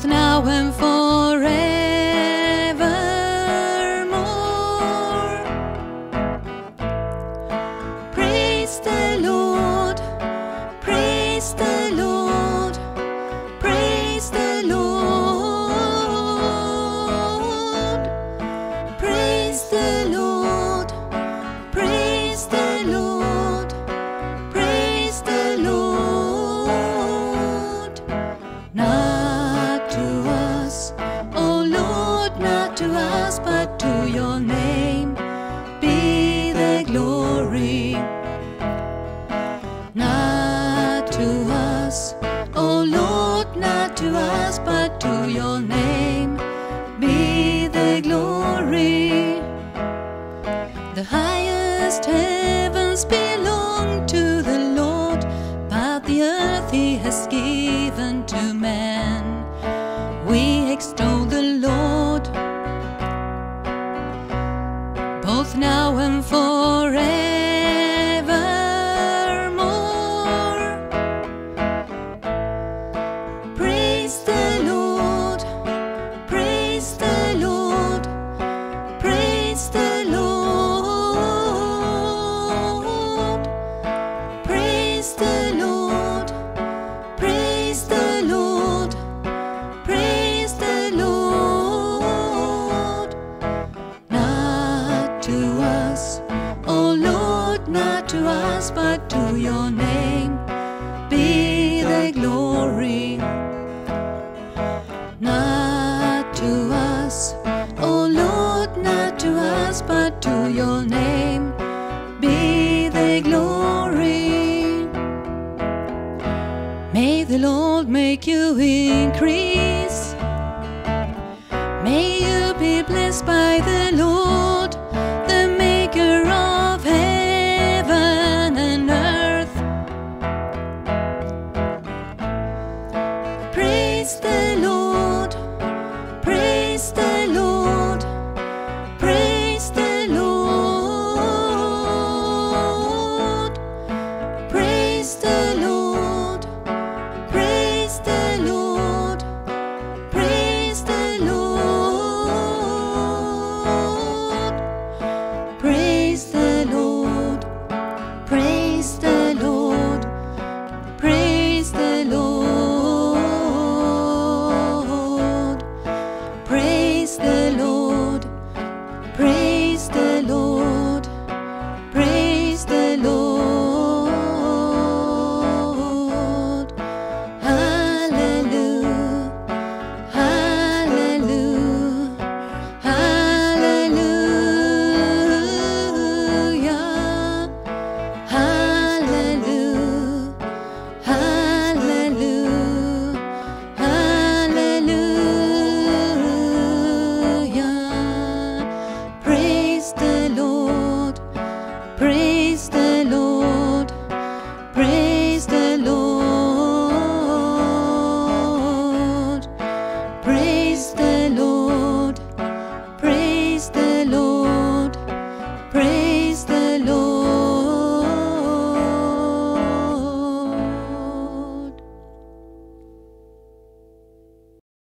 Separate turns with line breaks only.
both now and forevermore. Praise the Lord, praise the Lord, praise the Lord, praise the Lord, praise the Lord, praise the Lord. Not to us, O Lord, not to us, but to your name be the glory. Not to us, O Lord, not to us, but to your name be the glory. The highest heavens belong to the Lord, but the earth he has given to man. We extol the Lord, both now and forevermore. Praise the Lord, praise the Lord, praise the Lord, praise the Lord, praise the Lord, praise the Lord. Not to us, O Lord, not to us, but to your name be the glory. Not to us, O Lord, not to us, but to your name be the glory. May the Lord make you increase. May you be blessed by the Lord, the maker of heaven and earth. Praise the Lord, praise the Lord, praise the Lord, praise the Lord, praise the Lord, praise the Lord, praise the Lord, praise the Lord, praise the Lord, praise the Lord, praise the Lord, praise the Lord. Hallelujah, hallelujah, hallelujah, hallelujah, hallelujah, hallelujah. Praise the Lord, praise